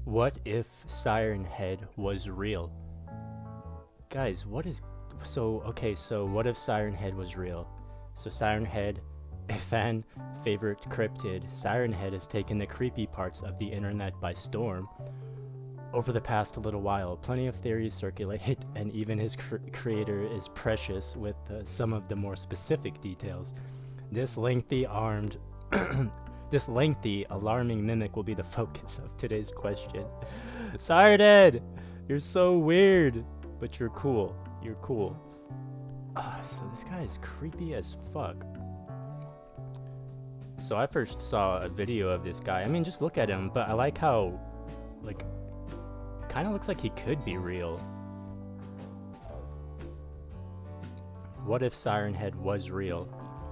What if Sirenhead was real? Guys, what is... So what if Sirenhead was real? So Sirenhead, a fan favorite cryptid, Sirenhead has taken the creepy parts of the internet by storm. Over the past little while, plenty of theories circulate, and even his creator is precious with some of the more specific details. This lengthy, alarming mimic will be the focus of today's question. Sirenhead! You're so weird, but you're cool. You're cool. So this guy is creepy as fuck. So I first saw a video of this guy. I mean, just look at him, but I like how, like, kind of looks like he could be real. What if Sirenhead was real?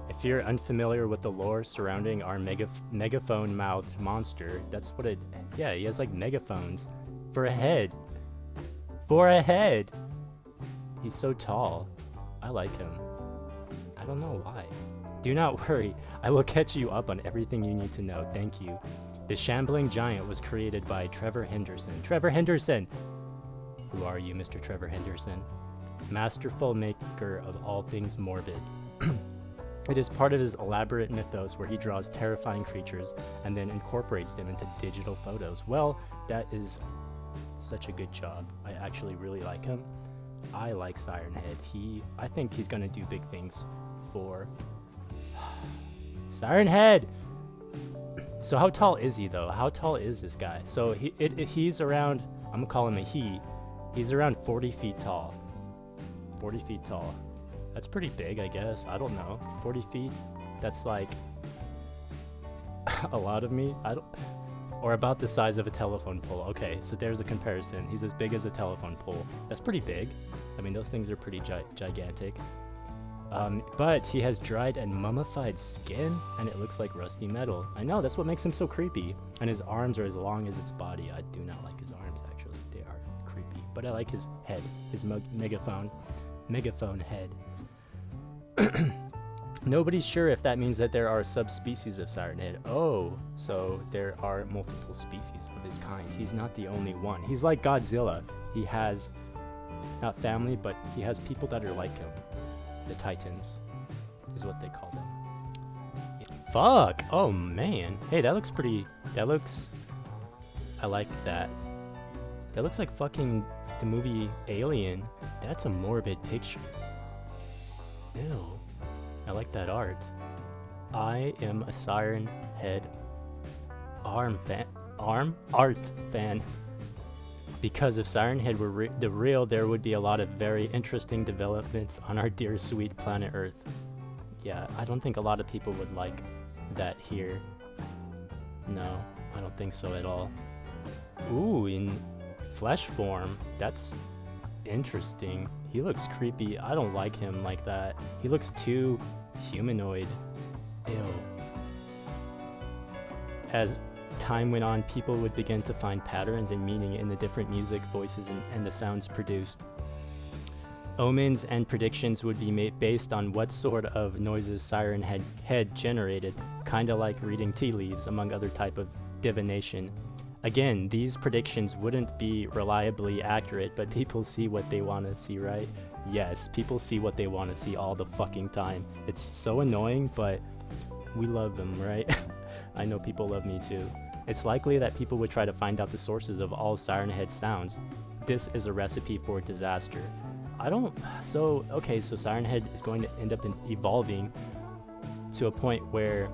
If you're unfamiliar with the lore surrounding our megaphone-mouthed monster, that's what it... Yeah, he has like megaphones. For a head. For a head! He's so tall. I like him. I don't know why. Do not worry. I will catch you up on everything you need to know. Thank you. The shambling giant was created by Trevor Henderson. Trevor Henderson! Who are you, Mr. Trevor Henderson? Masterful maker of all things morbid. It is part of his elaborate mythos where he draws terrifying creatures and then incorporates them into digital photos. Well, that is such a good job. I actually really like him. I like Sirenhead. I think he's gonna do big things for... Sirenhead! So how tall is he though? How tall is this guy? So he's around, I'm gonna call him a he. He's around 40 feet tall. 40 feet tall. That's pretty big, I guess. I don't know. 40 feet? That's like a lot of me. Or about the size of a telephone pole. Okay, so there's a comparison. He's as big as a telephone pole. That's pretty big. I mean, those things are pretty gigantic. But he has dried and mummified skin, and it looks like rusty metal. I know, that's what makes him so creepy. And his arms are as long as its body. I do not like his arms, actually. They are creepy. But I like his head. His megaphone head. Nobody's sure if that means that there are subspecies of Sirenhead. Oh, so there are multiple species of his kind. He's not the only one. He's like Godzilla. He has, not family, but he has people that are like him. The Titans is what they call them. Yeah. Fuck! Oh, man. Hey, that looks pretty... I like that. That looks like fucking the movie Alien. That's a morbid picture. Ew. I like that art. I am a Sirenhead art fan. Because if Sirenhead were the real, there would be a lot of very interesting developments on our dear sweet planet Earth. Yeah, I don't think a lot of people would like that here. No, I don't think so at all. Ooh, in flesh form. That's interesting. He looks creepy. I don't like him like that. He looks too humanoid. Ew. As time went on, people would begin to find patterns and meaning in the different music, voices, and the sounds produced. Omens and predictions would be made based on what sort of noises Sirenhead generated, kinda like reading tea leaves, among other type of divination. Again, these predictions wouldn't be reliably accurate, but people see what they want to see, right? Yes, people see what they want to see all the fucking time. It's so annoying, but we love them, right? I know people love me too. It's likely that people would try to find out the sources of all Sirenhead sounds. This is a recipe for disaster. So Sirenhead is going to end up evolving to a point where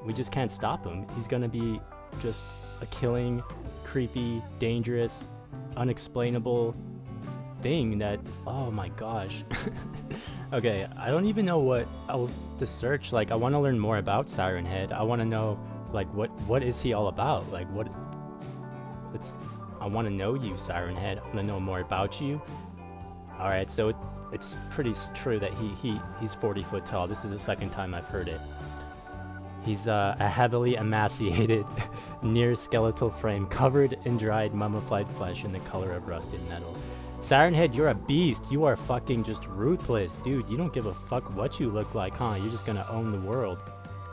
we just can't stop him. He's going to be just a killing, creepy, dangerous, unexplainable thing that, oh my gosh. Okay, I don't even know what else to search. Like, I want to learn more about Sirenhead. I want to know, like, what is he all about? Like, I want to know you, Sirenhead. I want to know more about you. Alright, so it's pretty true that he's 40 foot tall. This is the second time I've heard it. He's a heavily emaciated, near skeletal frame, covered in dried, mummified flesh in the color of rusted metal. Sirenhead, you're a beast. You are fucking just ruthless. Dude, you don't give a fuck what you look like, huh? You're just gonna own the world.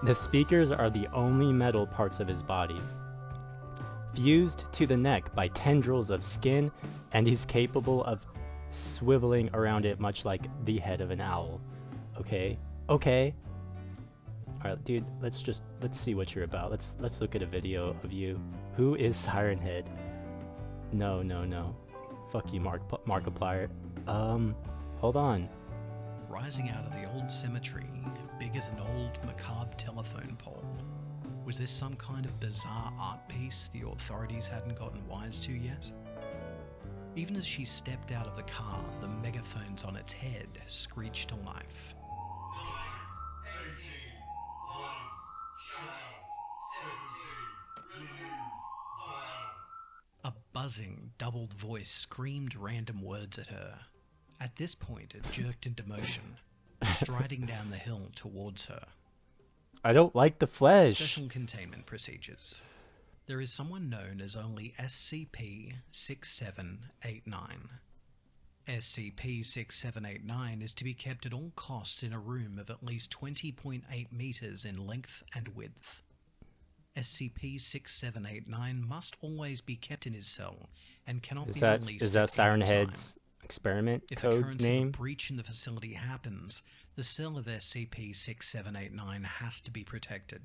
The speakers are the only metal parts of his body. fused to the neck by tendrils of skin, and he's capable of swiveling around it much like the head of an owl. Okay? Okay. Alright, dude, let's see what you're about. Let's look at a video of you. Who is Sirenhead? No. Fuck you, Markiplier. Hold on. Rising out of the old cemetery, big as an old macabre telephone pole. Was this some kind of bizarre art piece the authorities hadn't gotten wise to yet? Even as she stepped out of the car, the megaphones on its head screeched to life. A buzzing, doubled voice screamed random words at her. At this point, it jerked into motion, striding down the hill towards her. I don't like the flesh. Special containment procedures. There is someone known as only SCP-6789. SCP-6789 is to be kept at all costs in a room of at least 20.8 meters in length and width. SCP-6789 must always be kept in his cell and cannot be released. Is that Sirenhead's experiment if code occurrence name? Of a breach in the facility happens, the cell of SCP-6789 has to be protected.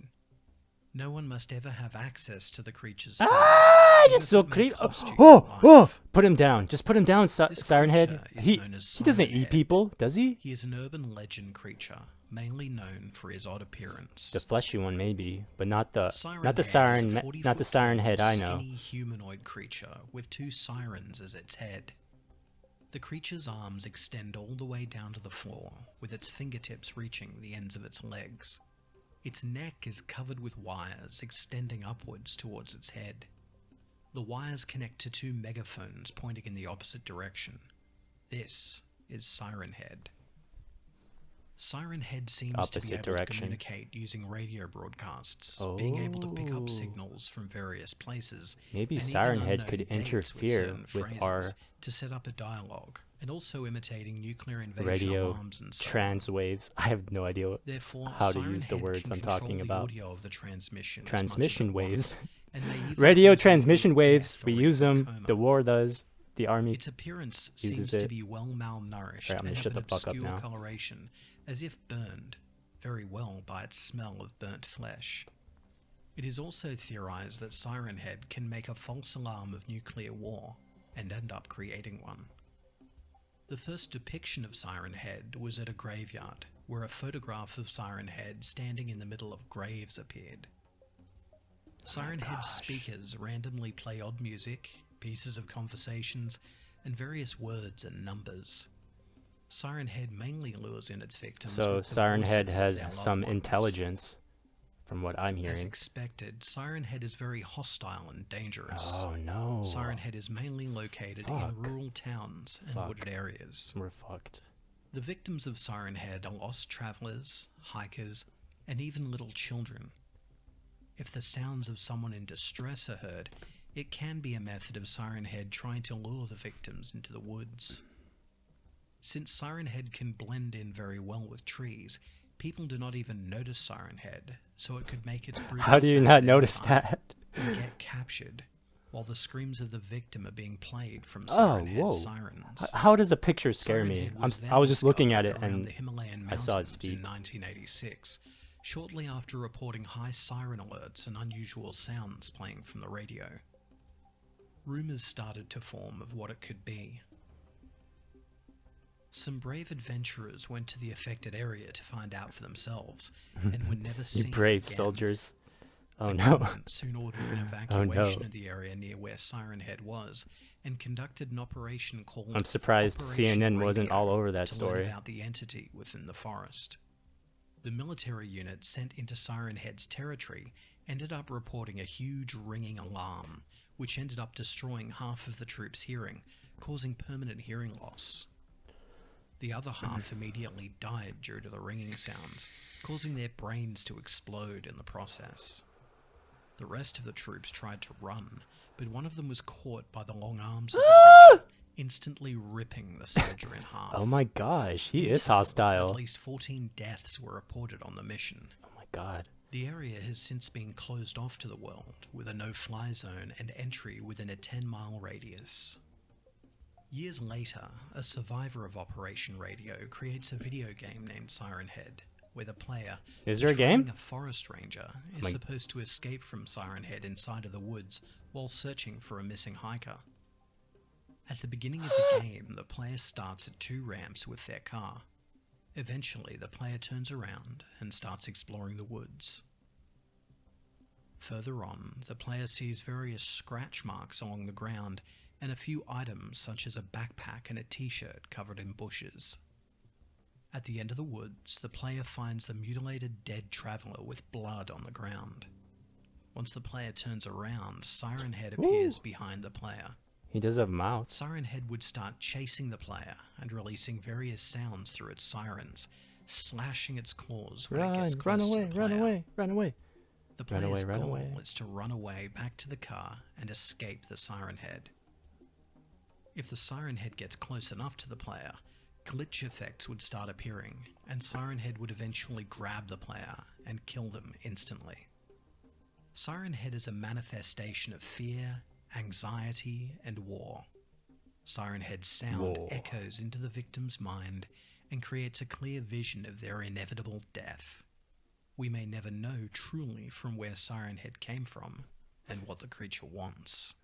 No one must ever have access to the creature's cell. You're so creepy. Oh! Put him down. Just put him down, Sirenhead. He doesn't eat people, does he? He is an urban legend creature, mainly known for his odd appearance. The fleshy one, maybe, but not the Sirenhead Sirenhead I know. Skinny humanoid creature with two sirens as its head. The creature's arms extend all the way down to the floor, with its fingertips reaching the ends of its legs. Its neck is covered with wires extending upwards towards its head. The wires connect to two megaphones pointing in the opposite direction. This is Sirenhead. Sirenhead seems to be able to communicate using radio broadcasts, being able to pick up signals from various places. Maybe Sirenhead could interfere with our to set up a dialogue, and also imitating nuclear invasion radio alarms and so trans waves. I have no idea how to use the words I'm talking about. Transmission waves. Radio transmission waves. We use them. The war does. The army its appearance uses seems it. to be well malnourished I'm gonna and shut the of an fuck up obscure now. coloration, as if burned very well by its smell of burnt flesh. It is also theorized that Sirenhead can make a false alarm of nuclear war and end up creating one. The first depiction of Sirenhead was at a graveyard, where a photograph of Sirenhead standing in the middle of graves appeared. Sirenhead's speakers randomly play odd music, pieces of conversations, and various words and numbers. Sirenhead mainly lures in its victims. So Sirenhead has some intelligence, from what I'm hearing. As expected, Sirenhead is very hostile and dangerous. Oh no. Sirenhead is mainly located in rural towns and wooded areas. We're fucked. The victims of Sirenhead are lost travelers, hikers, and even little children. If the sounds of someone in distress are heard, it can be a method of Sirenhead trying to lure the victims into the woods. Since Sirenhead can blend in very well with trees, people do not even notice Sirenhead, so it could make its brutal How do you not notice that? And get captured, while the screams of the victim are being played from Sirenhead sirens. How does a picture scare me? I was just looking at it and the Himalayan I saw its feet. In 1986, shortly after reporting high siren alerts and unusual sounds playing from the radio. Rumors started to form of what it could be. Some brave adventurers went to the affected area to find out for themselves, and were never seen You brave again. soldiers. Oh The no. government soon ordered an evacuation of the area near where Sirenhead was, and conducted an operation called I'm surprised Operation CNN wasn't Radio all over that to story. learn about the entity within the forest. The military unit sent into Sirenhead's territory ended up reporting a huge ringing alarm, which ended up destroying half of the troops' hearing, causing permanent hearing loss. The other half immediately died due to the ringing sounds, causing their brains to explode in the process. The rest of the troops tried to run, but one of them was caught by the long arms of the creature, instantly ripping the soldier in half. Oh my gosh, he In is total, hostile. At least 14 deaths were reported on the mission. Oh my god. The area has since been closed off to the world with a no-fly zone and entry within a 10-mile radius. Years later, a survivor of Operation Radio creates a video game named Sirenhead, where the player, Is there a portraying game? a forest ranger, is My- supposed to escape from Sirenhead inside of the woods while searching for a missing hiker. At the beginning of the game, the player starts at 2 ramps with their car. Eventually, the player turns around and starts exploring the woods. Further on, the player sees various scratch marks along the ground and a few items such as a backpack and a t-shirt covered in bushes. At the end of the woods, the player finds the mutilated dead traveller with blood on the ground. Once the player turns around, Sirenhead appears behind the player. He does have a mouth. Sirenhead would start chasing the player and releasing various sounds through its sirens, slashing its claws when it gets close to the player. Run away. The Run away, player's run goal away. is to run away back to the car and escape the Sirenhead. If the Sirenhead gets close enough to the player, glitch effects would start appearing, and Sirenhead would eventually grab the player and kill them instantly. Sirenhead is a manifestation of fear, anxiety, and war. Sirenhead's sound War. echoes into the victim's mind and creates a clear vision of their inevitable death. We may never know truly from where Sirenhead came from and what the creature wants.